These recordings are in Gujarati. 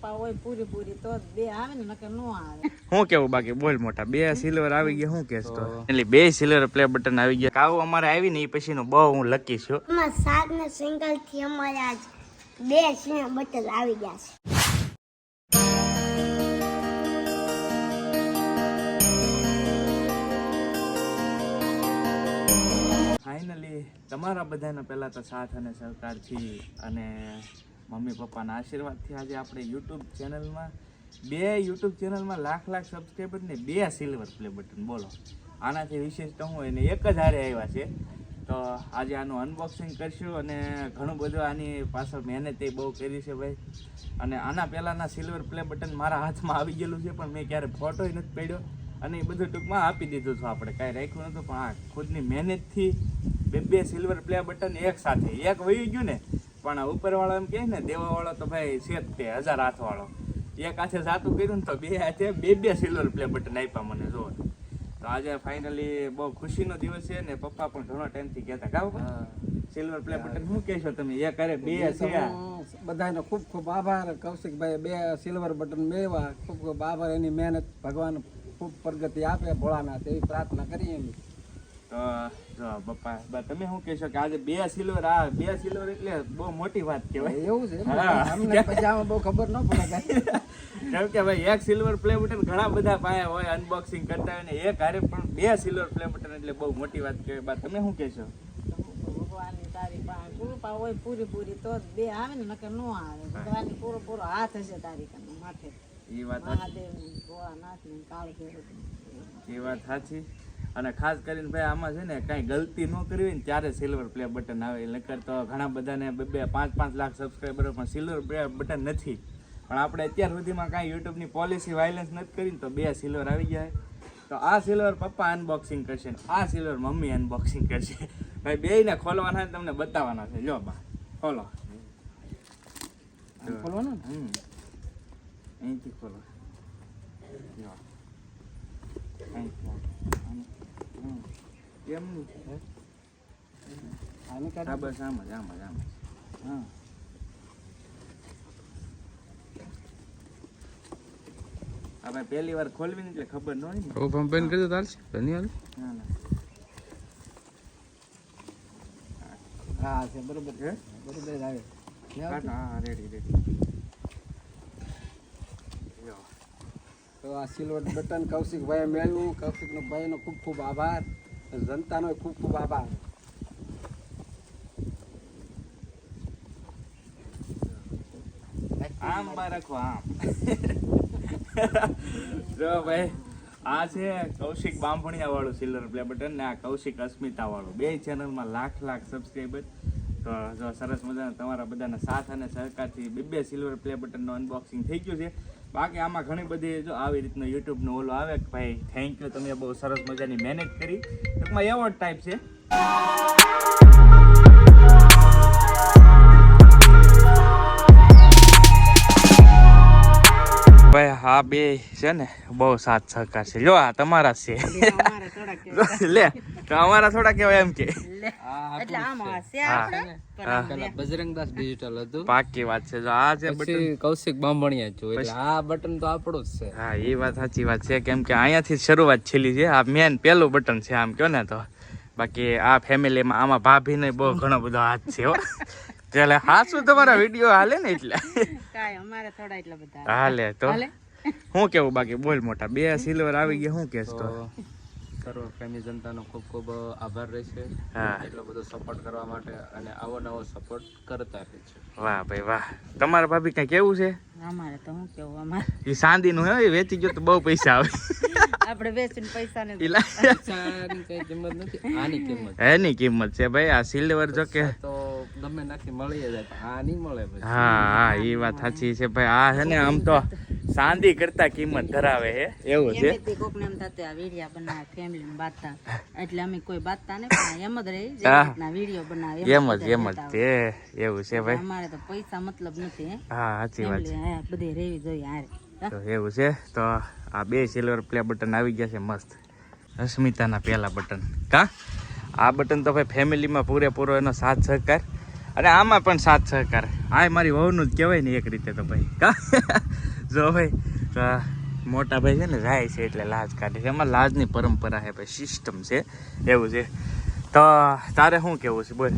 કૃપા હોય પૂરી તો જ બે આવે ને નકર નો આવે. શું કેવું બાકી બોલ મોટા? બે સિલ્વર આવી ગયા, શું કેસ તો? એટલે બે સિલ્વર પ્લે બટન આવી ગયા. કાવ અમારે આવી ને એ પછી નો બહુ હું લકી છું. અમાર સાત ને સિંગલ થી અમારે આજ બે સિલ્વર બટન આવી ગયા છે. ફાઇનલી તમારા બધાના પહેલા તો સાથ અને સહકારથી અને મમ્મી પપ્પાના આશીર્વાદથી આજે આપણે યુટ્યુબ ચેનલમાં લાખ સબસ્ક્રાઈબર ને બે સિલ્વર પ્લે બટન. બોલો આનાથી વિશેષ તો હું એને એક જ હારે આવ્યા છે. તો આજે આનું અનબોક્સિંગ કરશું અને ઘણું બધું આની પાછળ મહેનત બહુ કરી છે ભાઈ. અને આના પહેલાંના સિલ્વર પ્લે બટન મારા હાથમાં આવી ગયેલું છે પણ મેં ક્યારે ફોટોય નથી પડ્યો અને એ બધું ટૂંકમાં આપી દીધું હતું. આપણે કાંઈ રાખ્યું નહોતું પણ આ ખુદની મહેનતથી બે સિલ્વર પ્લે બટન એક સાથે એક વહી ગયું ને. પણ ઉપરવાળો એમ કહે ને દેવાવાળો તો ભાઈ છે જ તે 1000 હાથવાળો. એક હાથે જાતું કર્યું ને તો બે હાથે બે સિલ્વર પ્લે બટન આપ્યા મને. જો તો આજે ફાઇનલી બહુ ખુશીનો દિવસ છે ને. પપ્પા પણ ઘણો ટાઈમથી કહેતા ગાવ સિલ્વર પ્લે બટન શું કહેશો તમે? એક અરે બે છે. બધાનો ખૂબ ખૂબ આભાર કૌશિકભાઈ. બે સિલ્વર બટન મેળવા ખૂબ ખૂબ આભાર. એની મહેનત ભગવાન ખૂબ પ્રગતિ આપે ભોળાનાથ એવી પ્રાર્થના કરીએ એમ. તો જો પપ્પા તમે શું કહેશો કે આજે બે સિલ્વર એટલે બહુ મોટી વાત કહેવાય. એવું છે અમને પછી આમાં બહુ ખબર ન પડે કેમ કે ભાઈ એક સિલ્વર પ્લે બટન ઘણા બધા પાયા હોય અનબોક્સિંગ કરતા હોય ને એક હારે પણ બે સિલ્વર પ્લે બટન એટલે બહુ મોટી વાત કહેવાય. બા તમે શું કહેશો? ભગવાનની તારી પાસે કૃપા હોય પૂરી તો જ બે આવે ને નકર નો આવે. ભગવાનની પૂરો હાથ હશે તારી કને માથે. એ વાત મહાદેવની ભોળાનાથની કાળ ભૈરવની. એ વાત સાચી. અને ખાસ કરીને ભાઈ આમાં છે ને કાંઈ ગલતી ન કરવી હોય ને ત્યારે સિલ્વર પ્લે બટન આવે. નકર તો ઘણા બધાને 5 લાખ સબસ્ક્રાઈબર પણ સિલ્વર પ્લે બટન નથી. પણ આપણે અત્યાર સુધીમાં કાંઈ યુટ્યુબની પોલિસી વાયલન્સ નથી કરીને તો બે સિલ્વર આવી જાય. તો આ સિલ્વર પપ્પા અનબોક્સિંગ કરશે ને આ સિલ્વર મમ્મી અનબોક્સિંગ કરશે. ભાઈ બેયને ખોલવાના ને તમને બતાવવાના છે. જો બા ખોલો. ખોલવાનું ને અહીંથી ખોલો. જો કેમ આની હા બસ આમ જ હા. હવે પહેલી વાર ખોલવી ને એટલે ખબર ન હોય ને. ઓ પંપ બંધ કરી દો ચાલશે ધન્યવાદ. હા છે બરોબર છે બરોબર આવે. હા રેડી. તો આ સિલ્વર બટન કૌશિકભાઈએ મેળવ્યું. કૌશિકનો ભાઈનો ખૂબ ખૂબ આભાર. જનતાનો ખૂબ ખૂબ આભાર. આમ બા રાખો આમ. જો ભાઈ આ છે કૌશિક બાંભણિયા વાળું સિલ્વર પ્લે બટન ને આ કૌશિક અસ્મિતા વાળું. બે ચેનલમાં લાખ સબસ્ક્રાઈબર. તો જો સરસ મજાના તમારા બધાના સાથ અને સહકારથી બે સિલ્વર પ્લે બટનનું અનબોક્સિંગ થઈ ગયું છે. બાકી આમાં ઘણી બધી જો આવી રીતનો યુટ્યુબનો ઓલો આવે કે ભાઈ થેન્ક યુ તમે બહુ સરસ મજાની મહેનત કરી. ટૂંકમાં એવોર્ડ ટાઈપ છે. ભાઈ હા બે છે ને બહુ સાથ સહકાર છે. જો આ તમારા છે લે તો અમારા થોડા કહેવાય એમ કે બજરંગદાસ ડિજિટલ હતું. પાકી વાત છે. જો આ છે બટન કૌશિક બાંભણિયા છું એટલે આ બટન તો આપણું જ છે. હા એ વાત સાચી વાત છે. કેમ કે અહીંયાથી શરૂઆત છેલ્લી છે. આ મેન પહેલું બટન છે આમ કહો ને તો. બાકી આ ફેમિલીમાં આમાં ભાભીને બહુ ઘણો બધો હાથ છે હો. એટલે હાસું તમારા વિડીયો હાલે ને એટલે કાંઈ અમારે થોડા એટલા બધા હાલે. તો શું કેવું બાકી બોલ મોટા? બે સિલ્વર આવી ગયા શું કેસ તો? સર્વ પ્રેમી જનતાનો ખૂબ ખૂબ આભાર રહેશે એટલો બધો સપોર્ટ કરવા માટે અને આવો નવો સપોર્ટ કરતા રહેશે. વાહ ભાઈ વાહ. તમારા ભાભી કઈ કેવું છે? અમારે તો શું કેવું અમારે એ ચાંદી નું હે વેચી ગયો તો બહુ પૈસા આવે. આપણે વેચીને પૈસા ને કઈ કિંમત નથી આની કિંમત એની કિંમત છે ભાઈ. આ સિલ્વર જો કે તો ગમે નાખી મળી જાય આ નહીં મળે પછી. હા એ વાત સાચી છે ભાઈ. આ છે ને આમ તો ચાંદી કરતા કિંમત ધરાવે હે એવું છે. કોકને એમ થતું આ વિડીયો બનાવે ફેમિલી બાતતા એટલે અમે કોઈ બાતતા નહીં પણ એમ જ રહી જેના વિડીયો બનાવે એમ જ તે એવું છે ભાઈ. અમારે તો પૈસા મતલબ નથી. હા સાચી વાત છે. બધી રેવી જોઈએ હારે તો એવું છે. તો આ બે સિલ્વર પ્લે બટન આવી ગયા છે મસ્ત. અસ્મિતાના પહેલા બટન કા આ બટન તો ભાઈ ફેમિલીમાં પૂરેપૂરો એનો સાથ સહકાર અને આમાં પણ સાથ સહકાર. આ મારી વહુનું જ કહેવાય ને એક રીતે તો ભાઈ કા જો ભાઈ મોટા ભાઈ છે ને જાય છે એટલે લાજ કાઢે છે. એમાં લાજની પરંપરા છે ભાઈ, સિસ્ટમ છે એવું છે. તો તારે શું કેવું છે બોલ?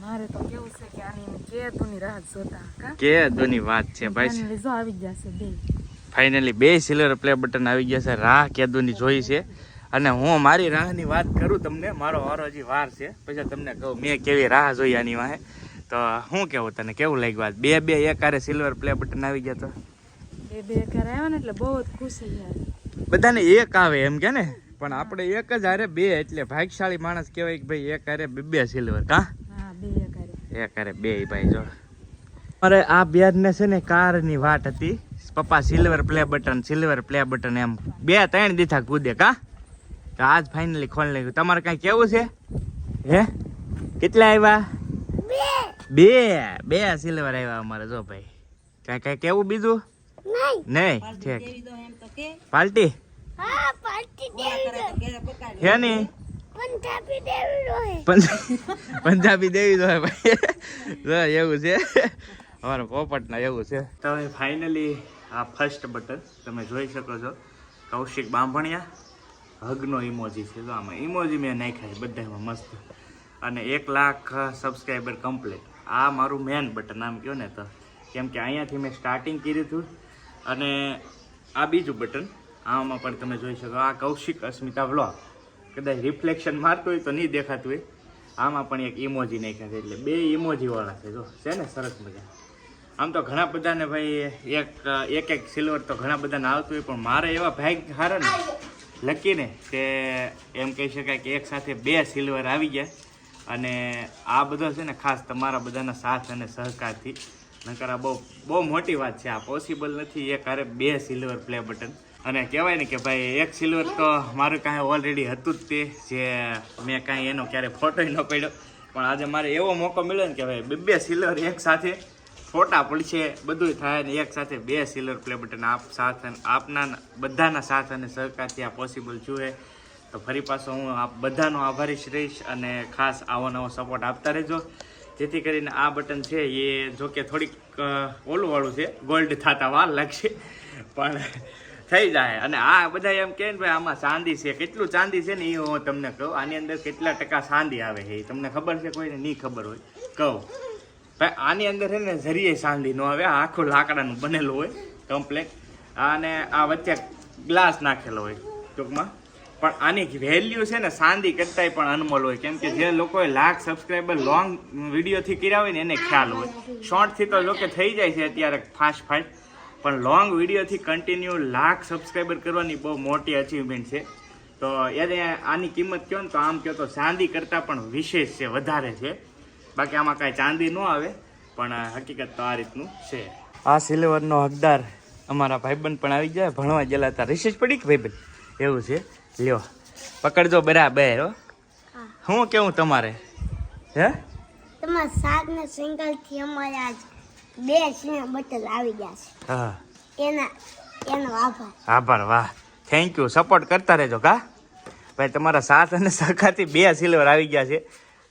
મારે તો કેવું છે કે આની કેતુની રાહ જોતા કા કે દોની વાત છે ભાઈ. ફાઇનલી જો આવી જશે બે. ફાઇનલી 2 સિલ્વર પ્લે બટન આવી ગયા છે. રાહ કેદુની જોઈ છે અને હું મારી રાહની વાત કરું તમને, મારો વારો હજી વાર છે પછી તમને કહું મેં કેવી રાહ જોઈ આની વાહે. તો શું કેવું તને, કેવું લાગ્યું આજ 2 એકારે સિલ્વર પ્લે બટન આવી ગયા? તો બે ઘરે આવ્યા ને એટલે બહુ જ ખુશી યાર. બધાને એક આવે એમ કે ને, પણ આપણે એક જ હારે 2 એટલે ભાગ્યશાળી માણસ કહેવાય કે ભાઈ એક હારે 2 સિલ્વર. કા હા બે ઘરે એક હારે 2 ભાઈ. જો મારે આ બેને છે ને કારની વાટ હતી, પપ્પા સિલ્વર પ્લે બટન એમ 2-3 દીથા કૂદે. કા તો આજ ફાઇનલી ખોલ નાખ્યું. તમારે કઈ કેવું છે? હે કેટલા આવ્યા? 2 સિલ્વર આવ્યા અમારે. જો ભાઈ કઈ કેવું બીજું નહીં? ઠીક એમ તો કે પાર્ટી હા પાર્ટી દેવી ઘેરે પકાડી છે ની પંજાબી દેવી રોહે પંજાબી દેવી દો ભાઈ એવું છે અમારા પોપટના એવું છે. તો ફાઇનલી આ ફર્સ્ટ બટન તમે જોઈ શકો છો, કૌશિક બાંભણિયા હગનો ઇમોજી છે. જો આમાં ઇમોજી મેં નાખ્યા છે બધામાં મસ્ત, અને 1 લાખ સબસ્ક્રાઈબર કમ્પ્લીટ. આ મારું મેન બટન આમ કહો ને તો, કેમ કે અહીંયાથી મેં સ્ટાર્ટિંગ કર્યું હતું. અને આ બીજું બટન આમાં પણ તમે જોઈ શકો, આ કૌશિક અસ્મિતા વ્લોગ. કદાચ રિફ્લેક્શન મારતું હોય તો નહીં દેખાતું હોય. આમાં પણ એક ઇમોજી નાખ્યા છે, એટલે 2 ઇમોજી વાળા છે. જો છે ને સરસ મજા. આમ તો ઘણા બધાને ભાઈ એક સિલ્વર તો ઘણા બધાને આવતું હોય, પણ મારે એવા ભાગ હારા ને લકીને કે એમ કહી શકાય કે એક સાથે 2 સિલ્વર આવી ગયા. અને આ બધો છે ને ખાસ તમારા બધાના સાથ અને સહકારથી, નકર આ બહુ મોટી વાત છે. આ પોસિબલ નથી એક હારે 2 સિલ્વર પ્લે બટન. અને કહેવાય ને કે ભાઈ 1 સિલ્વર તો મારું કાંઈ ઓલરેડી હતું જ તે, જે મેં કાંઈ એનો ક્યારે ફોટો ન પડ્યો. પણ આજે મારે એવો મોકો મળ્યો ને કે ભાઈ 2 સિલ્વર એક સાથે ફોટા પડશે, બધું થાય ને એક સાથે 2 સિલ્વર પ્લે બટન આપના બધાના સાથ અને સહકારથી આ પોસિબલ છું. તો ફરી પાછો હું આપ બધાનો આભારી રહીશ અને ખાસ આવો નવો સપોર્ટ આપતા રહેજો, જેથી કરીને આ બટન છે એ જોકે થોડીક ઓલું વાળું છે, ગોલ્ડ થતા વાર લાગશે પણ થઈ જાય. અને આ બધા એમ કહે ને ભાઈ આમાં ચાંદી છે, કેટલું ચાંદી છે ને એ હું તમને કહું. આની અંદર કેટલા ટકા ચાંદી આવે છે એ તમને ખબર છે? કોઈને નહીં ખબર હોય કહું ભાઈ, આની અંદર છે ને જરીએ ચાંદી ન આવે, આખું લાકડાનું બનેલું હોય કમ્પ્લેટ. અને આ વચ્ચે ગ્લાસ નાખેલો હોય ટૂંકમાં. પણ આની વેલ્યુ છે ને ચાંદી કરતાંય પણ અનમોલ હોય, કેમ કે જે લોકોએ લાખ સબસ્ક્રાઈબર લોંગ વિડીયોથી કર્યા હોય ને એને ખ્યાલ હોય. શોર્ટથી તો લોકે થઈ જાય છે અત્યારે ફાસ્ટ, પણ લોંગ વિડીયોથી કન્ટિન્યુ લાખ સબસ્ક્રાઈબર કરવાની બહુ મોટી અચીવમેન્ટ છે. તો એને આની કિંમત કહો ને તો આમ કહો તો ચાંદી કરતાં પણ વિશેષ છે, વધારે છે. બાકી આમાં કાંઈ ચાંદી ન આવે, પણ હકીકત તો આ રીતનું છે. આ સિલ્વરનો હકદાર અમારા ભાઈબંધ પણ આવી જાય, ભણવા ગયેલા હતા. રિસેસ પડી કે ભાઈબંધ? એવું છે. લ્યો પકડજો બરાબર. શું કેવું તમારે? હે તમારા સાગના સિંગલ થી અમારે આજ 2 સિલ્વર બટન આવી ગયા છે. હા એનો આભાર. આભાર. વાહ, થેન્ક યુ. સપોર્ટ કરતા રહેજો. કા ભાઈ તમારા સાથ અને સહકારથી 2 સિલ્વર આવી ગયા છે.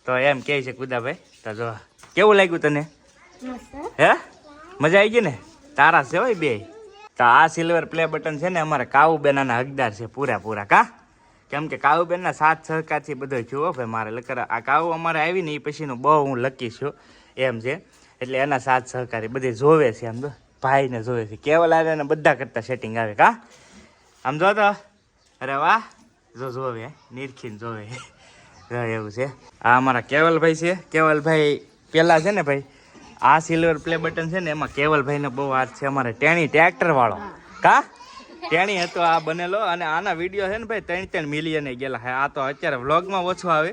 તો એમ કહે છે કુદાભાઈ. તો જો કેવું લાગ્યું તને? હે મજા આવી ગઈ ને? તારા છે હોય 2. તો આ સિલ્વર પ્લે બટન છે ને અમારા કાવુબેનાના હકદાર છે પૂરા. કા કેમ કે કાવુબેનના સાથ સહકારથી બધો થયો ભાઈ મારે. લકર આ કાવું અમારે આવી ને એ પછીનું બહુ હું લકી છું એમ છે, એટલે એના સાથ સહકારી બધે જોવે છે. આમ તો ભાઈને જોવે છે, કેવલ આવે ને બધા કરતા સેટિંગ આવે. કા આમ જો તો અરે વાહ, જોવે નિરખીને જોવે એવું છે. આ અમારા કેવલભાઈ છે. કેવલભાઈ પેલા છે ને ભાઈ આ સિલ્વર પ્લે બટન છે ને એમાં કેવલભાઈને બહુ હાથ છે. અમારે ટેણી ટ્રેક્ટર વાળો. કા ટેણી હતો આ બનેલો, અને આના વિડીયો છે ને ભાઈ 3 મિલિયન ગયેલા છે. આ તો અત્યારે વ્લોગમાં ઓછો આવે,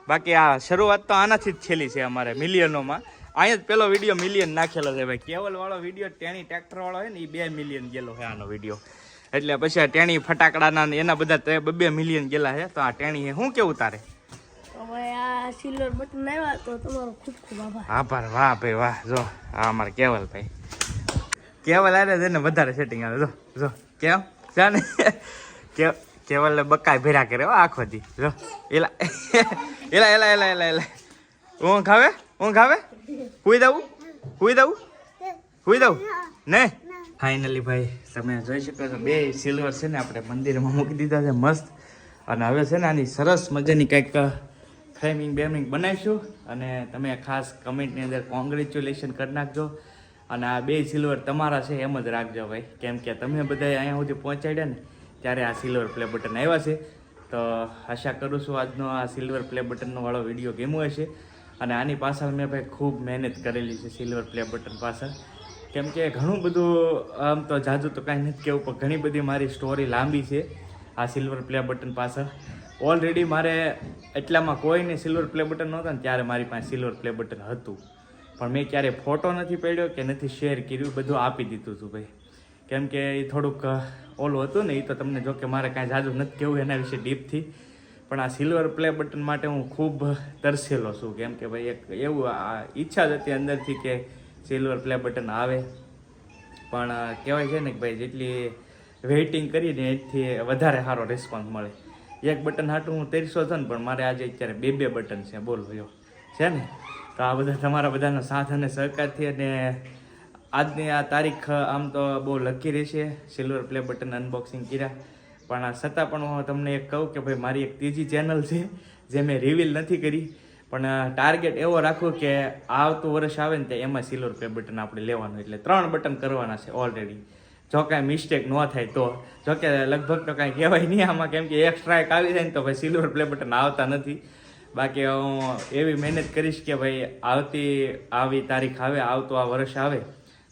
બાકી આ શરૂઆત તો આનાથી જ છેલ્લી છે અમારે મિલિયનોમાં. અહીંયા જ પેલો વિડીયો મિલિયન નાખેલો છે ભાઈ. કેવલ વાળો વિડીયો ટેણી ટ્રેક્ટર વાળો છે ને એ 2 મિલિયન ગયેલો છે આનો વિડીયો. એટલે પછી આ ટેણી ફટાકડાના એના બધા 2 મિલિયન ગયેલા છે. તો આ ટેણી શું કેવું તારે? આ સિલ્વર બટન આવ્યા તો તમારો ખૂબ ખૂબ આભાર. આભાર. વાહ ભાઈ વાહ. જો આ અમારે કેવલભાઈ, કેવલ આરે છે ને વધારે સેટિંગ આવે. જો કેમ છે ને કેવલ બકાય ભેરા કરે આખો દી. જો એલા ઊંઘ આવે ઊંઘ આવે હુઈ દઉં ને ફાઇનલી ભાઈ તમે જોઈ શકો છો 2 સિલ્વર છે ને આપણે મંદિરમાં મૂકી દીધા છે મસ્ત. અને હવે છે ને આની સરસ મજાની કંઈક ફ્રેમિંગ બેમિંગ બનાવીશું અને તમે ખાસ કમેન્ટની અંદર કોંગ્રેચ્યુલેશન કરી નાખજો. અને આ 2 સિલ્વર તમારા છે એમ જ રાખજો ભાઈ, કેમ કે તમે બધા અહીંયા સુધી પહોંચાડ્યા ને ત્યારે આ સિલ્વર પ્લે બટન આવ્યા છે. તો આશા કરું છું આજનો આ સિલ્વર પ્લે બટનનો વાળો વિડીયો ગમ્યો હશે. અને આની પાછળ મેં ભાઈ ખૂબ મહેનત કરેલી છે સિલ્વર પ્લે બટન પાછળ, કેમ કે ઘણું બધું આમ તો જાજુ તો કાંઈ નથી કહેવું, પણ ઘણી બધી મારી સ્ટોરી લાંબી છે આ સિલ્વર પ્લે બટન પાછળ. ઓલરેડી મારે એટલામાં કોઈને સિલ્વર પ્લે બટન નહોતા ને ત્યારે મારી પાસે સિલ્વર પ્લે બટન હતું, પણ મેં ક્યારેય ફોટો નથી પાડ્યો કે નથી શેર કર્યું, બધું આપી દીધું હતું ભાઈ. કેમ કે એ થોડુંક ઓલું હતું ને, એ તો તમને જો કે મારે કાંઈ જાજુ નથી કહેવું એના વિશે ડીપથી, પણ આ સિલ્વર પ્લે બટન માટે હું ખૂબ તરસેલો છું. કેમ કે ભાઈ એક એવું ઈચ્છા જ હતી અંદરથી કે સિલ્વર પ્લે બટન આવે, પણ કહેવાય છે ને કે ભાઈ જેટલી વેઇટિંગ કરીને એથી વધારે સારો રિસ્પોન્સ મળે. એક બટન હાટું હું 300 થયો ને, પણ મારે આજે અત્યારે 2 બટન છે, બોલો છે ને. તો આ બધા તમારા બધાનો સાથ અને સહકારથી અને આજની આ તારીખ આમ તો બહુ લકી રહેશે સિલ્વર પ્લે બટન અનબોક્સિંગ કર્યા. પણ આ છતાં પણ હું તમને એક કહું કે ભાઈ મારી એક ત્રીજી ચેનલ છે જે મેં રિવીલ નથી કરી, પણ ટાર્ગેટ એવો રાખું કે આવતું વર્ષ આવે ને ત્યાં એમાં સિલ્વર પ્લે બટન આપણે લેવાનું, એટલે 3 બટન કરવાના છે ઓલરેડી. જો કાંઈ મિસ્ટેક ન થાય તો, જો કે લગભગ તો કાંઈ કહેવાય નહીં આમાં, કેમ કે એક સ્ટ્રાઇક આવી જાય ને તો ભાઈ સિલ્વર પ્લે બટન આવતા નથી. બાકી હું એવી મહેનત કરીશ કે ભાઈ આવી તારીખ આવે, આવતો આ વર્ષ આવે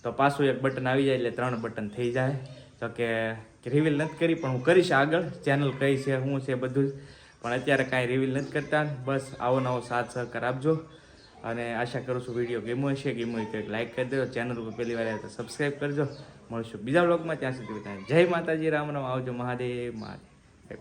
તો પાછું એક બટન આવી જાય એટલે 3 બટન થઈ જાય. તો કે રિવીલ નથી કરી, પણ હું કરીશ આગળ, ચેનલ કઈ છે શું છે બધું જ, પણ અત્યારે કાંઈ રિવીલ નથી કરતા. બસ આવો નવો સાથ સહકાર આપજો અને આશા કરું છું વિડીયો ગમ્યો હશે. ગમ્યો હોય તો એક લાઇક કરી દેજો, ચેનલ ઉપર પહેલી વાર આવે તો સબસ્ક્રાઈબ કરજો. મળશું બીજા બ્લોગમાં, ત્યાં સુધી જય માતાજી, રામ રામ, આવજો, મહાદેવ મહાદેવ.